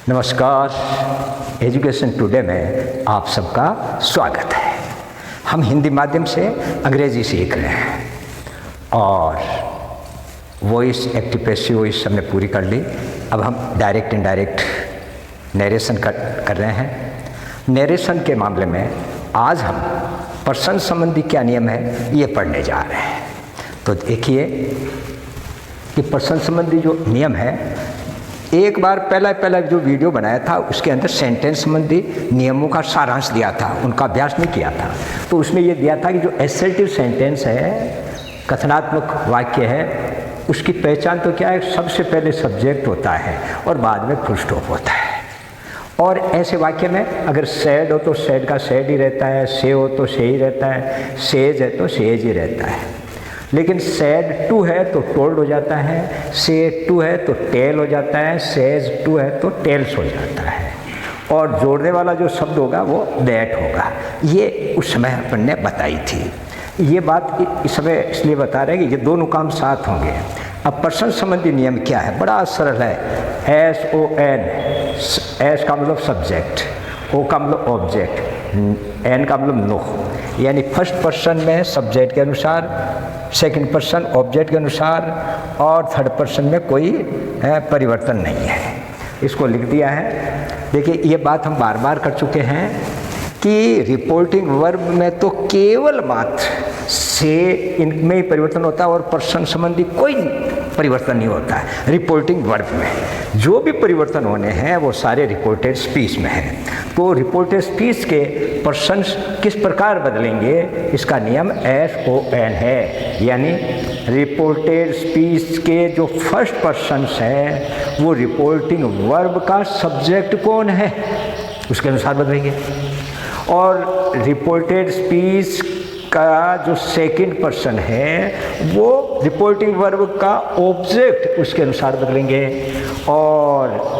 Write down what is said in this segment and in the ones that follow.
नमस्कार, education today में आप सबका स्वागत है। हम हिंदी माध्यम से अंग्रेजी सीख रहे हैं और वॉइस एक्टिव पैसिव वॉइस हमने पूरी कर ली। अब हम डायरेक्ट इनडायरेक्ट नरेशन कर रहे हैं। नरेशन के मामले में आज हम पर्सन संबंधी क्या नियम है ये पढ़ने जा रहे हैं। तो देखिए कि पर्सन संबंधी जो नियम है, एक बार पहला जो वीडियो बनाया था उसके अंदर सेंटेंस संबंधी नियमों का सारांश दिया था, उनका अभ्यास नहीं किया था। तो उसमें ये दिया था कि जो एसर्टिव सेंटेंस है, कथनात्मक वाक्य है, उसकी पहचान तो क्या है, सबसे पहले सब्जेक्ट होता है और बाद में फुल स्टॉप होता है। और ऐसे वाक्य में अगर सैड हो तो सैड का सैड ही रहता है, से हो तो से ही रहता है, सेज है तो सेज ही रहता है। लेकिन सैड टू है तो टोल्ड हो जाता है, से टू है तो टेल हो जाता है, सेज टू है तो टेल्स हो जाता है। और जोड़ने वाला जो शब्द होगा वो दैट होगा। ये उस समय अपन ने बताई थी। ये बात इस समय इसलिए बता रहे हैं कि ये दोनों काम साथ होंगे। अब पर्सन संबंधी नियम क्या है, बड़ा सरल है। SON, एस का मतलब सब्जेक्ट, ओ का मतलब ऑब्जेक्ट, एन का मतलब नो, यानी फर्स्ट पर्सन में सब्जेक्ट के अनुसार, सेकंड पर्सन ऑब्जेक्ट के अनुसार और थर्ड पर्सन में कोई परिवर्तन नहीं है। इसको लिख दिया है। देखिए ये बात हम बार बार कर चुके हैं कि रिपोर्टिंग वर्ब में तो केवल मात्र से इनमें ही परिवर्तन होता है और पर्सन संबंधी कोई परिवर्तन नहीं होता है। रिपोर्टिंग वर्ब में जो भी परिवर्तन होने हैं वो सारे रिपोर्टेड स्पीच में हैं। तो रिपोर्टेड स्पीच के पर्सन किस प्रकार बदलेंगे, इसका नियम SON है। यानी रिपोर्टेड स्पीच के जो फर्स्ट पर्सन्स हैं वो रिपोर्टिंग वर्ब का सब्जेक्ट कौन है उसके अनुसार बदलेंगे, और रिपोर्टेड स्पीच का जो सेकंड पर्सन है वो रिपोर्टिंग वर्ब का ऑब्जेक्ट उसके अनुसार बदलेंगे, और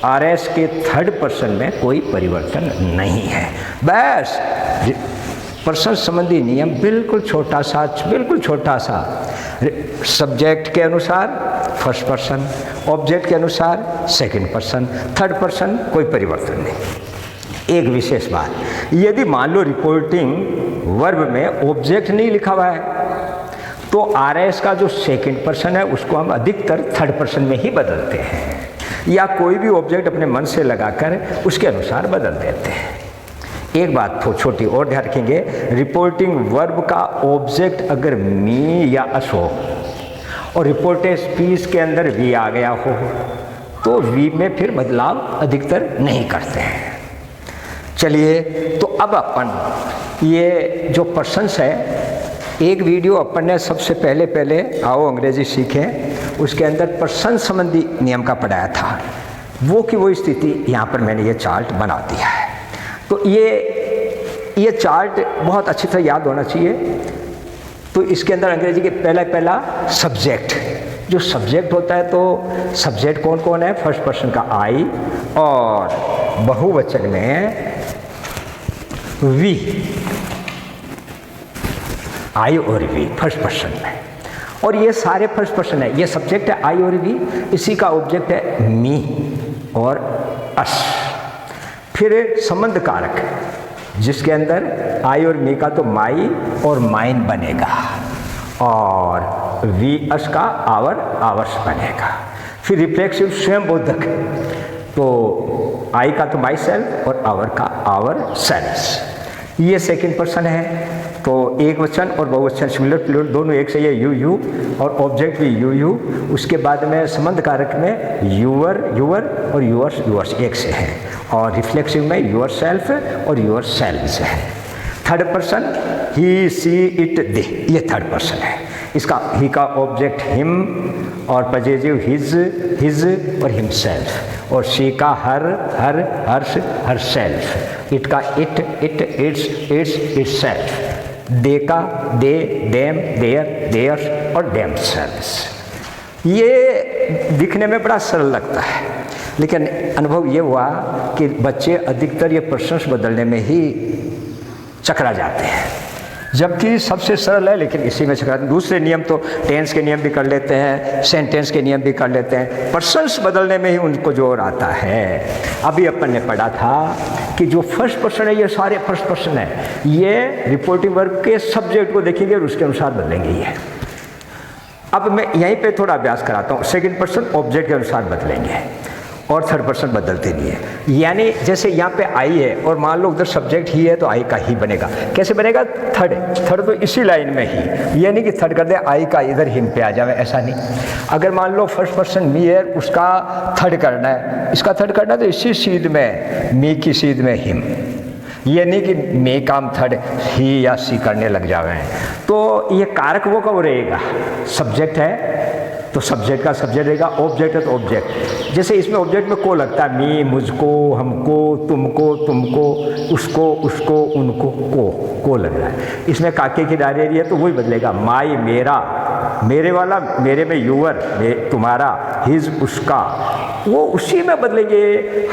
RS के थर्ड पर्सन में कोई परिवर्तन नहीं है। बस पर्सन संबंधी नियम बिल्कुल छोटा सा, सब्जेक्ट के अनुसार फर्स्ट पर्सन, ऑब्जेक्ट के अनुसार सेकंड पर्सन, थर्ड पर्सन कोई परिवर्तन नहीं। एक विशेष बात, यदि मान लो रिपोर्टिंग वर्ब में ऑब्जेक्ट नहीं लिखा हुआ है तो RS का जो सेकंड पर्सन है उसको हम अधिकतर थर्ड पर्सन में ही बदलते हैं, या कोई भी ऑब्जेक्ट अपने मन से लगाकर उसके अनुसार बदल देते हैं। एक बात तो छोटी और ध्यान रखेंगे, रिपोर्टिंग वर्ब का ऑब्जेक्ट अगर मी या अस हो और रिपोर्टेड स्पीच के अंदर वी आ गया हो तो वी में फिर बदलाव अधिकतर नहीं करते हैं। चलिए, तो अब अपन ये जो पर्सन्स है, एक वीडियो अपन ने सबसे पहले आओ अंग्रेजी सीखें उसके अंदर पर्सन संबंधी नियम का पढ़ाया था। वो की वो स्थिति यहाँ पर मैंने ये चार्ट बना दिया है। तो ये चार्ट बहुत अच्छी तरह याद होना चाहिए। तो इसके अंदर अंग्रेजी के पहला सब्जेक्ट, जो सब्जेक्ट होता है तो सब्जेक्ट कौन कौन है, फर्स्ट पर्सन का आई और बहुवचन में वी, आई और वी फर्स्ट पर्सन में, और ये सारे फर्स्ट पर्सन है। ये सब्जेक्ट है आई और वी, इसी का ऑब्जेक्ट है मी और अस। फिर संबंध कारक जिसके अंदर आई और मी का तो माई और माइन बनेगा और वी अस का आवर आवर्स बनेगा। फिर रिफ्लेक्सिव स्वयं बोधक, तो आई का तो माई सेल्फ और आवर का आवर सेल्फ्स। ये सेकंड पर्सन है, तो एक वचन और बहुवचन सिंगुलर प्लूरल दोनों एक से, ये यू और ऑब्जेक्ट भी यू। उसके बाद में संबंध कारक में यूवर और यूअर्स एक से है, और रिफ्लेक्सिव में यूअर सेल्फ और यूअर सेल्व्स है। Third person he see it they, ये थर्ड पर्सन है। इसका ही का ऑब्जेक्ट हिम और पजेजिव हिज और हिमसेल्फ, और शी का हर हर सेल्फ, इट का इट्स सेल्फ, दे का दे देम देयर्स और देम सेल्व्स। ये दिखने में बड़ा सरल लगता है, लेकिन अनुभव ये हुआ कि बच्चे अधिकतर ये पर्सन्स बदलने में ही चकरा जाते हैं। जबकि सबसे सरल है, लेकिन इसी में से दूसरे नियम तो टेंस के नियम भी कर लेते हैं, सेंटेंस के नियम भी कर लेते हैं, पर्सन्स बदलने में ही उनको जोर आता है। अभी अपन ने पढ़ा था कि जो फर्स्ट पर्सन है, ये सारे फर्स्ट पर्सन है, ये रिपोर्टिंग वर्ब के सब्जेक्ट को देखेंगे और उसके अनुसार बदलेंगे ये। अब मैं यहीं पे थोड़ा अभ्यास कराता हूँ। सेकंड पर्सन ऑब्जेक्ट के अनुसार बदलेंगे और थर्ड पर्सन बदलते नहीं है। यानी जैसे यहाँ पे आई है और मान लो उधर सब्जेक्ट ही है तो आई का ही बनेगा। कैसे बनेगा? थर्ड तो इसी लाइन में ही, ये नहीं कि थर्ड कर दे आई का इधर हिम पे आ जाए, ऐसा नहीं। अगर मान लो फर्स्ट पर्सन मी है, उसका थर्ड करना है, इसका थर्ड करना है तो इसी सीध में मी की सीध में हिम, ये नहीं कि मे काम थर्ड ही या सी करने लग जावे। तो ये कारक वो कब रहेगा? सब्जेक्ट है तो सब्जेक्ट का सब्जेक्ट रहेगा, ऑब्जेक्ट है तो ऑब्जेक्ट। जैसे इसमें ऑब्जेक्ट में को लगता है, मी मुझको, हमको, तुमको, उसको, उनको, को लग रहा है। इसमें काके की डायरी है तो वही बदलेगा, माई मेरा, मेरे वाला, मेरे में यूअर, तुम्हारा, हिज उसका, वो उसी में बदलेंगे।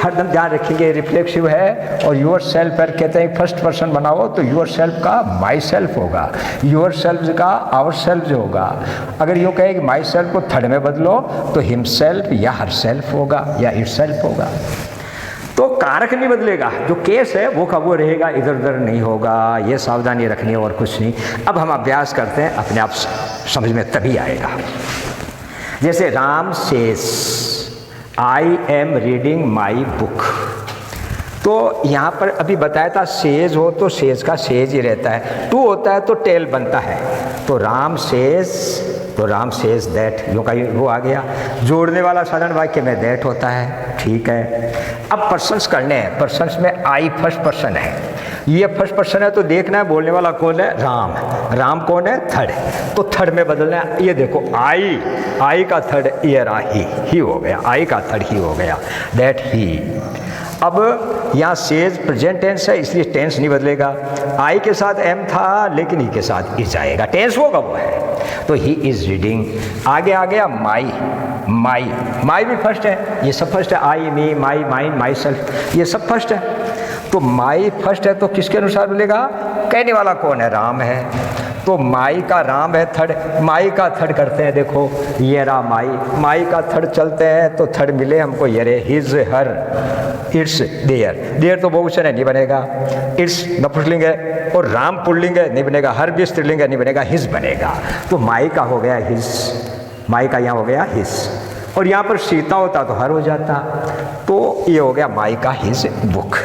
हरदम ध्यान रखेंगे रिफ्लेक्सिव है। और योर सेल्फ पर कहते हैं फर्स्ट पर्सन बनाओ तो योर सेल्फ का माई सेल्फ होगा, योर सेल्फ का आवर सेल्फ होगा। अगर यूँ कहे कि माई सेल्फ को थर्ड में बदलो तो हिम सेल्फ या हर सेल्फ होगा या इट सेल्फ होगा। तो कारक नहीं बदलेगा, जो केस है वो का वो रहेगा, इधर उधर नहीं होगा। ये सावधानी रखनी है और कुछ नहीं। अब हम अभ्यास करते हैं, अपने आप समझ में तभी आएगा। जैसे Ram says I am reading my book, तो यहाँ पर अभी बताया था सेज हो तो सेज का सेज ही रहता है, टू होता है तो टेल बनता है। तो राम सेज दैट, यूँ का वो आ गया। जोड़ने वाला साधारण वाक्य में दैट होता है, ठीक है। अब पर्सन्स करने हैं। पर्सन्स में आई फर्स्ट पर्सन है, ये फर्स्ट पर्सन है तो देखना है बोलने वाला कौन है? राम। राम कौन है? थर्ड। तो थर्ड में बदलना है। ये देखो आई का थर्ड ये रहा ही हो गया, आई का थर्ड ही हो गया, दैट ही। अब यहाँ सेज प्रेजेंट टेंस है इसलिए टेंस नहीं बदलेगा। आई के साथ एम था लेकिन ही के साथ इज आएगा, टेंस होगा वो है। तो ही इज रीडिंग। आगे आ गया माई भी फर्स्ट है, ये सब फर्स्ट है। आई, मी, माई, माइन, माई सेल्फ, ये सब फर्स्ट है। तो माई फर्स्ट है तो किसके अनुसार मिलेगा? कहने वाला कौन है? राम है। तो माई का राम है थर्ड, माई का थर्ड करते हैं। देखो ये रहा माई का थर्ड चलते हैं तो थर्ड मिले हमको ये रे, हिज, हर, इट्स, देयर तो बहुवचन है नहीं बनेगा, इट्स नपुंसकलिंग है और राम पुल्लिंग है नहीं बनेगा, हर भी स्त्रीलिंग है नहीं बनेगा, हिज बनेगा। तो माई का हो गया हिज, माई का यहाँ हो गया हिज। और यहाँ पर सीता होता तो हर हो जाता, तो ये हो गया माई का हिज बुक।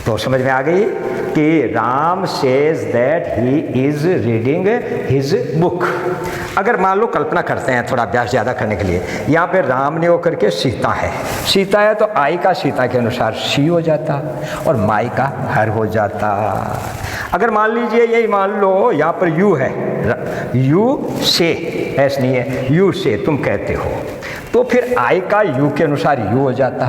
तो समझ में आ गई कि Ram says that he is reading his book. अगर मान लो कल्पना करते हैं थोड़ा अभ्यास ज़्यादा करने के लिए, यहाँ पे राम ने होकर के सीता है तो आई का सीता के अनुसार सी हो जाता और माई का हर हो जाता। अगर मान लीजिए यही मान लो यहाँ पर यू है, यू से, ऐसा नहीं है, यू से तुम कहते हो, तो फिर आई का यू के अनुसार यू हो जाता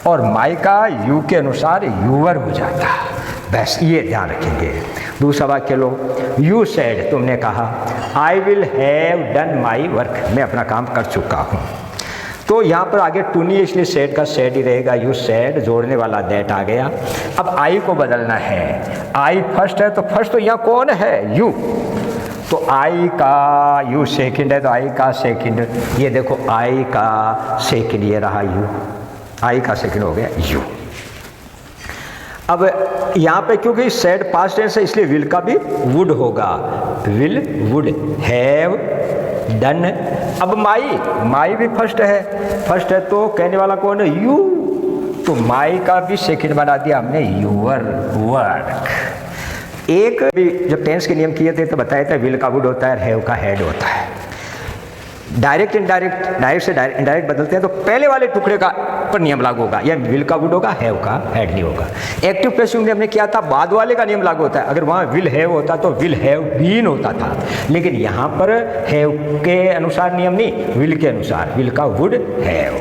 और माई का यू के अनुसार यूवर हो जाता। बस ये ध्यान रखेंगे। दूसरा वाक्य लो, यू सेड, तुमने कहा, I will have done my work, मैं अपना काम कर चुका हूँ। तो यहाँ पर आगे टू नहीं है इसलिए सेड का सेड ही रहेगा, यू सेड, जोड़ने वाला दैट आ गया। अब आई को बदलना है, आई फर्स्ट है तो फर्स्ट तो यहाँ कौन है? यू। तो आई का यू सेकंड है तो आई का सेकंड, ये देखो आई का सेकंड ये रहा यू, आई का सेकंड हो गया यू। अब यहाँ पे क्योंकि सेड पास्ट टेंस है इसलिए विल का भी वुड होगा, विल, वुड, हैव, डन। अब माई भी फर्स्ट है तो कहने वाला कौन है? यू। तो माई का भी सेकंड बना दिया हमने, यूअर वर्क। एक भी जब टेंस के नियम किए थे तो बताया था विल का वुड होता है, हैव का हैड होता है। डायरेक्ट से इनडायरेक्ट बदलते हैं तो पहले वाले टुकड़े का पर नियम लागू होगा, या विल का वुड होगा, हैव का हैड नहीं होगा। एक्टिव पैसिव में हमने किया था बाद वाले का नियम लागू होता है। अगर वहाँ विल हैव होता तो विल हैव बीन होता था, लेकिन यहाँ पर हैव के अनुसार नियम नहीं, विल के अनुसार, विल का वुड हैव।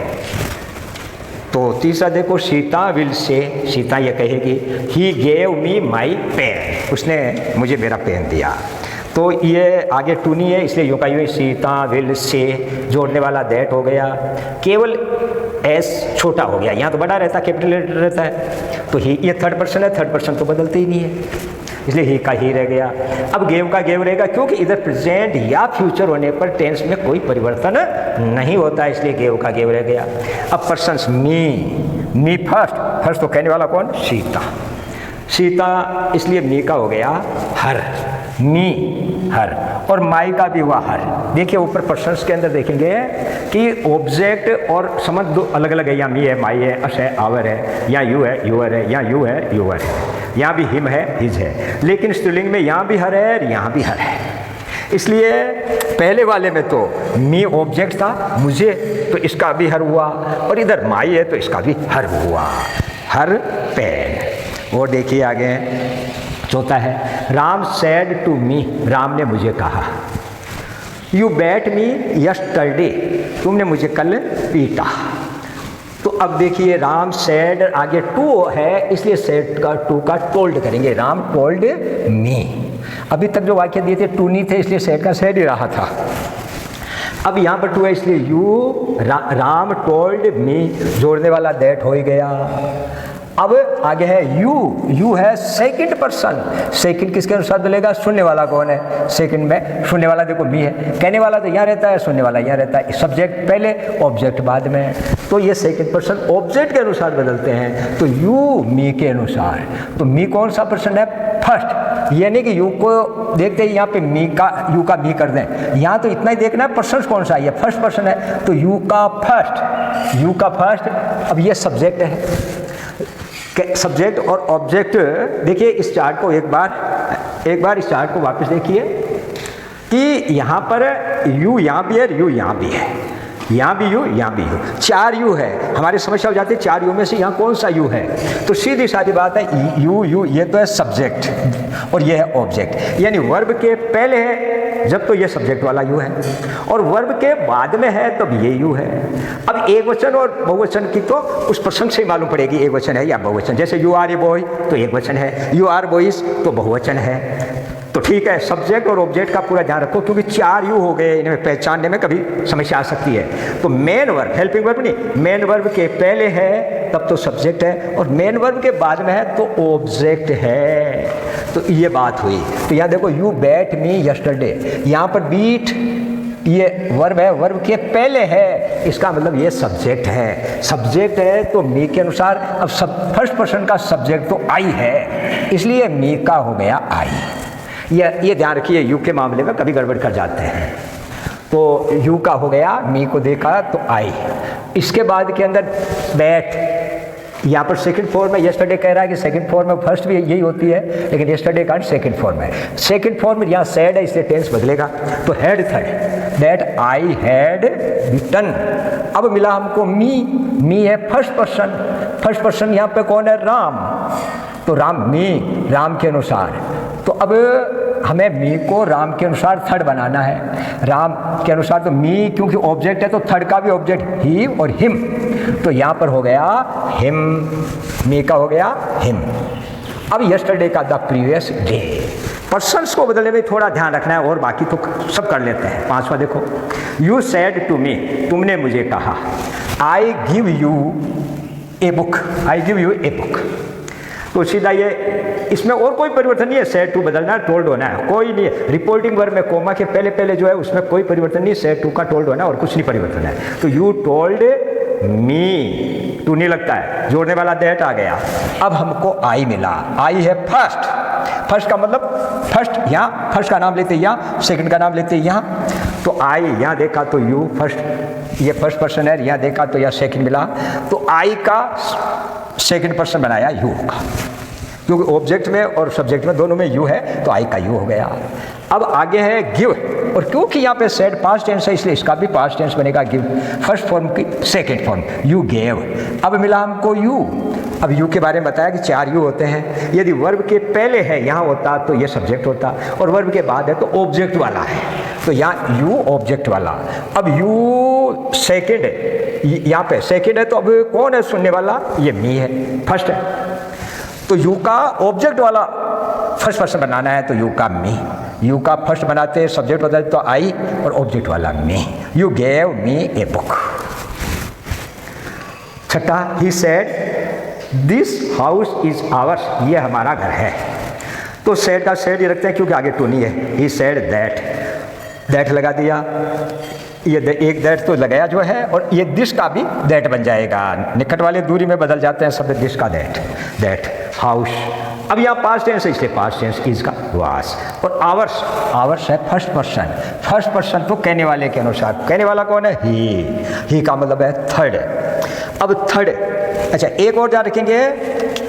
तो तीसरा देखो, सीता विल से, सीता ये कहेगी he gave me my pen, उसने मुझे मेरा पेन दिया। तो ये आगे टू नहीं है इसलिए यूँ का यूँ, सीता विल से, जोड़ने वाला दैट हो गया। केवल एस छोटा हो गया, यहाँ तो बड़ा रहता, कैपिटल लेटर रहता है। तो ही ये थर्ड पर्सन है, थर्ड पर्सन तो बदलते ही नहीं है। इसलिए ही का ही रह गया। अब गेव का गेव रहेगा, क्योंकि इधर प्रेजेंट या फ्यूचर होने पर टेंस में कोई परिवर्तन नहीं होता, इसलिए गेव का गेव रह गया। अब पर्सन्स मी फर्स्ट तो कहने वाला कौन? सीता, इसलिए मी का हो गया हर, मी हर, और माई का भी हुआ हर। देखिए ऊपर पर्सन्स के अंदर देखेंगे कि ऑब्जेक्ट और समझ दो अलग अलग है, या मी है, माई है, अस है, आवर है, या यू है, यूअर है, या यू है, यूअर है, यहाँ भी हिम है, हिज है, लेकिन स्त्रीलिंग में यहाँ भी हर है और यहाँ भी हर है। इसलिए पहले वाले में तो मी ऑब्जेक्ट था, मुझे, तो इसका भी हर हुआ, और इधर माई है तो इसका भी हर हुआ, हर पेन। और देखिए आगे चौथा है, Ram said to me, Ram ने मुझे कहा, यू बैट मी यस्टरडे, तुमने मुझे कल पीटा। तो अब देखिए राम सेड आगे टू है, इसलिए सेड का टू का टोल्ड करेंगे, राम टोल्ड मी। अभी तक जो वाक्य दिए थे टू नहीं थे, इसलिए सेड का सेड ही रहा था। अब यहाँ पर टू है, इसलिए यू, राम टोल्ड मी, जोड़ने वाला दैट हो ही गया। अब आगे है यू है सेकंड पर्सन, सेकंड किसके अनुसार बदलेगा? सुनने वाला कौन है? सेकंड में सुनने वाला देखो मी है, कहने वाला तो यहाँ रहता है, सुनने वाला यहाँ रहता है, सब्जेक्ट पहले ऑब्जेक्ट बाद में, तो ये सेकंड पर्सन ऑब्जेक्ट के अनुसार बदलते हैं। तो यू मी के अनुसार, तो मी कौन सा पर्सन है? फर्स्ट। ये नहीं कि यू को देखते ही यहाँ पे मी का यू का मी कर दें, यहाँ तो इतना ही देखना है पर्सन कौन सा है, फर्स्ट पर्सन है, तो यू का फर्स्ट। अब ये सब्जेक्ट है, सब्जेक्ट और ऑब्जेक्ट। देखिए इस चार्ट को एक बार इस चार्ट को वापस देखिए कि यहाँ पर यू यहाँ भी है, यू यहाँ भी है, यहाँ भी यू, यहाँ भी यू, 4 यू है। हमारी समस्या हो जाती है 4 यू में से यहाँ कौन सा यू है, तो सीधी सादी बात है यू ये तो है सब्जेक्ट और ये है ऑब्जेक्ट, यानी वर्ब के पहले है जब तो ये सब्जेक्ट वाला यू है, और वर्ब के बाद में है तब ये यू है। अब एक वचन और बहुवचन की तो उस प्रसंग से ही मालूम पड़ेगी एक वचन है या बहुवचन। जैसे यू आर ए बॉय तो एक वचन है, यू आर बॉयज तो बहुवचन है। तो ठीक है, सब्जेक्ट और ऑब्जेक्ट का पूरा ध्यान रखो, क्योंकि 4 यू हो गए, इन्हें पहचानने में कभी समस्या आ सकती है। तो मेन वर्ब, हेल्पिंग वर्ब नहीं, मेन वर्ब के पहले है तब तो सब्जेक्ट है, और मेन वर्ब के बाद में है तो ऑब्जेक्ट है। तो ये बात हुई। तो यहाँ देखो यू बैट मी यस्टरडे, यहाँ पर बीट ये वर्ब है, वर्ब के पहले है, इसका मतलब ये सब्जेक्ट है तो मी के अनुसार। अब फर्स्ट पर्सन का सब्जेक्ट तो आई है, इसलिए मी का हो गया आई। ये ध्यान रखिए, यू के मामले में कभी गड़बड़ कर जाते हैं। तो यू का हो गया, मी को देखा तो आई। इसके बाद के अंदर बैट, यहाँ पर सेकंड फॉर्म में यस्टरडे कह रहा है कि सेकंड फॉर्म में फर्स्ट भी यही होती है, लेकिन यस्टरडे का सेकंड फॉर्म है। सेकंड फॉर्म में यहाँ सैड है, इसलिए टेंस बदलेगा, तो had third, that I had written. अब मिला हमको मी है फर्स्ट पर्सन यहाँ पे कौन है? राम। तो राम मी, राम के अनुसार। तो अब हमें मी को राम के अनुसार थर्ड बनाना है, राम के अनुसार। तो मी क्योंकि ऑब्जेक्ट है तो थर्ड का भी ऑब्जेक्ट ही और हिम, तो यहाँ पर हो गया हिम, मी का हो गया हिम। अब यस्टरडे का द प्रीवियस डे। पर्सन्स को बदलने में थोड़ा ध्यान रखना है, और बाकी तो सब कर लेते हैं। 5वां देखो, यू सेड टू मी, तुमने मुझे कहा, I give U a book, I give U a book. तो सीधा ये, इसमें और कोई परिवर्तन नहीं है, सेड टू बदलना है, टोल्ड होना है, कोई नहीं है। रिपोर्टिंग वर्ब में कोमा के पहले जो है उसमें कोई परिवर्तन नहीं, सेड टू का टोल्ड होना और कुछ नहीं परिवर्तन है। तो यू टोल्ड मी, टू नहीं लगता है, जोड़ने वाला दैट आ गया। अब हमको आई मिला, आई है फर्स्ट का मतलब फर्स्ट, यहाँ फर्स्ट का नाम लेते यहाँ, सेकंड का नाम लेते यहाँ। तो आई यहाँ देखा तो यू फर्स्ट, ये फर्स्ट पर्सन है, यहाँ देखा तो यहाँ सेकंड मिला, तो आई का सेकंड पर्सन बनाया यू का, क्योंकि ऑब्जेक्ट में और सब्जेक्ट में दोनों में यू है तो आई का यू हो गया। अब आगे है गिव, और क्योंकि यहाँ पे सेड पास्ट टेंस है इसलिए इसका भी पास्ट टेंस बनेगा गिव, फर्स्ट फॉर्म की सेकंड फॉर्म, यू गेव। अब मिला हमको यू। अब यू के बारे में बताया कि 4 यू होते हैं, यदि वर्ब के पहले है यहाँ होता तो ये सब्जेक्ट होता, और वर्ब के बाद है तो ऑब्जेक्ट वाला है, तो यहाँ यू ऑब्जेक्ट वाला। अब यू सेकंड है, यहाँ पे सेकंड है तो अब कौन है सुनने वाला? ये मी है, फर्स्ट है, तो यू का ऑब्जेक्ट वाला फर्स्ट पर्सन बनाना है, तो यू का मी, यू का फर्स्ट बनाते हैं, सब्जेक्ट होता है तो आई, और ऑब्जेक्ट वाला me. You gave me a book. छठा, he said this house is ours, ये हमारा घर है। तो सेड का सेड ये रखते हैं क्योंकि आगे टू नहीं है। ही सेड दैट लगा दिया, ये एक दैट तो लगाया जो है, और ये दिस का भी दैट बन जाएगा। निकट वाले दूरी में बदल जाते हैं सब, दिस का दैट हाउस। अब यहाँ पास्ट टेंस है इसलिए पास्ट टेंस इज का वास। और आवर्स है फर्स्ट पर्सन तो कहने वाले के अनुसार। कहने वाला कौन है? ही का मतलब है थर्ड। अब थर्ड, अच्छा एक और ध्यान रखेंगे,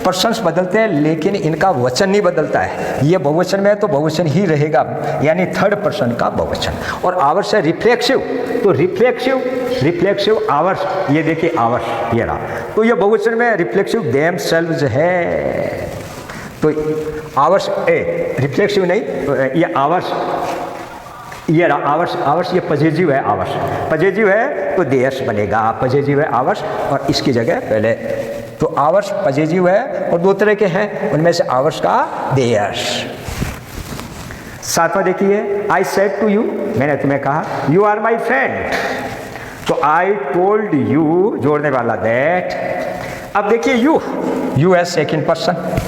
पर्सन्स बदलते हैं लेकिन इनका वचन नहीं बदलता है। ये बहुवचन में है तो बहुवचन ही रहेगा, यानी थर्ड पर्सन का बहुवचन। और आवर्स है रिफ्लेक्सिव, तो रिफ्लेक्सिव आवर्स, ये देखिए आवर्स ये रहा, तो ये बहुवचन में रिफ्लेक्सिव देम सेल्व्स है। तो आवर्स रिफ्लेक्सिव नहीं, ये आवर्स, ये रहा आवर्स ये पजेजिव है। आवर्स पजेजिव है तो देयर्स बनेगा, पजेजिव है आवर्स, और इसकी जगह पहले तो आवर्स पजेजिव है, और दो तरह के हैं, उनमें से आवर्स का देयर्स। सातवां देखिए, आई सेड टू यू, मैंने तुम्हें कहा, यू आर माई फ्रेंड, तो आई टोल्ड यू जोड़ने वाला दैट। अब देखिए यू है सेकंड पर्सन,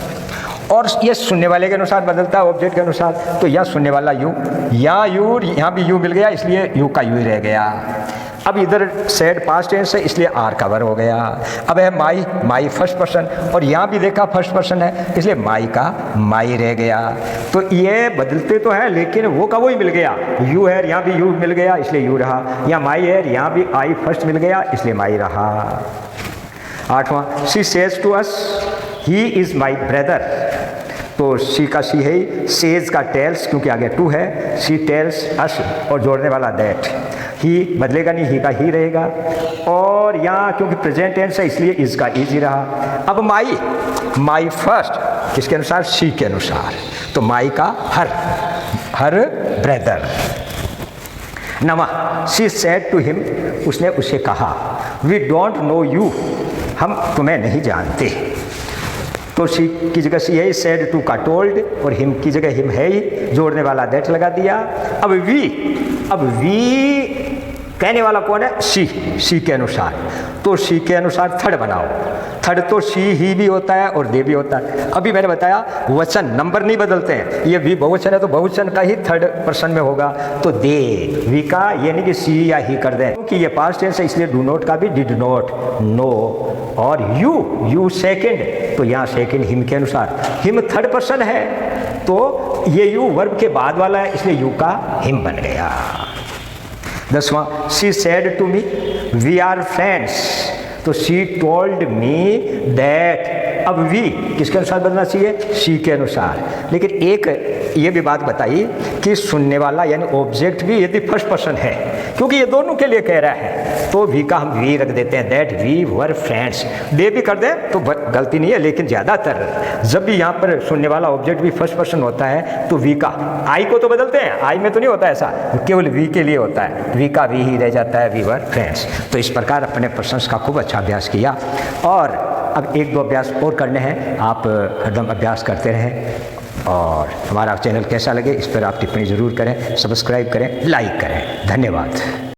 और ये सुनने वाले के अनुसार बदलता है, ऑब्जेक्ट के अनुसार। तो यह सुनने वाला यू, यहाँ भी यू मिल गया इसलिए यू का यू ही रह गया। अब इधर सेड पास्ट टेंस है इसलिए आर कवर हो गया। अब है माई फर्स्ट पर्सन, और यहाँ भी देखा फर्स्ट पर्सन है इसलिए माई का माई रह गया। तो ये बदलते तो है लेकिन वो का वो ही मिल गया। यू है, यहाँ भी यू मिल गया इसलिए यू रहा। यहाँ माई है, यहाँ भी आई फर्स्ट मिल गया इसलिए माई रहा। आठवां, she says to us he is my brother, तो शी का शी है, सेज का टेल्स क्योंकि आगे टू है, शी टेल्स अस, और जोड़ने वाला दैट। ही बदलेगा नहीं, ही का ही रहेगा। और यहाँ क्योंकि प्रेजेंट टेंस है इसलिए इज का इज ही रहा। अब माई फर्स्ट किसके अनुसार? शी के अनुसार, तो माई का हर ब्रदर। नवा, शी सेड टू हिम, उसने उसे कहा, वी डोंट नो यू, हम तुम्हें नहीं जानते। तो शी की जगह सी है, सेड टू का टोल्ड, और हिम की जगह हिम है ही, जोड़ने वाला दैट लगा दिया। अब वी कहने वाला कौन है? शी के अनुसार, तो शी के अनुसार थर्ड बनाओ। थर्ड तो शी ही भी होता है और दे भी होता है। अभी मैंने बताया वचन नंबर नहीं बदलते हैं, ये वी बहुवचन है तो बहुवचन का ही थर्ड पर्सन में होगा। तो दे, वी का ये नहीं कि सी या ही कर दें, क्योंकि ये पास्ट टेंस है इसलिए डू नॉट का भी डिड नॉट, नो। और यू सेकंड, तो यहाँ सेकंड हिम के अनुसार, हिम थर्ड पर्सन है तो ये यू वर्ब के बाद वाला है इसलिए यू का हिम बन गया। 10वां, she said to me we are friends, तो शी टोल्ड मी दैट। अब वी किसके अनुसार बदलना चाहिए? शी के अनुसार। लेकिन एक ये भी बात बताइए कि सुनने वाला यानी ऑब्जेक्ट भी यदि फर्स्ट पर्सन है, क्योंकि ये दोनों के लिए कह रहा है, तो वी का हम वी रख देते हैं, दैट वी वर फ्रेंड्स। दे भी कर दें तो गलती नहीं है, लेकिन ज़्यादातर जब भी यहाँ पर सुनने वाला ऑब्जेक्ट भी फर्स्ट पर्सन होता है तो वी का, आई को तो बदलते हैं, आई में तो नहीं होता ऐसा, केवल वी के लिए होता है, वी का वी ही रह जाता है, वी वर फ्रेंड्स। तो इस प्रकार अपने पर्सन्स का खूब अच्छा अभ्यास किया, और अब एक दो अभ्यास और करने हैं। आप हरदम अभ्यास करते रहें, और हमारा चैनल कैसा लगे इस पर आप टिप्पणी ज़रूर करें, सब्सक्राइब करें, लाइक करें। धन्यवाद।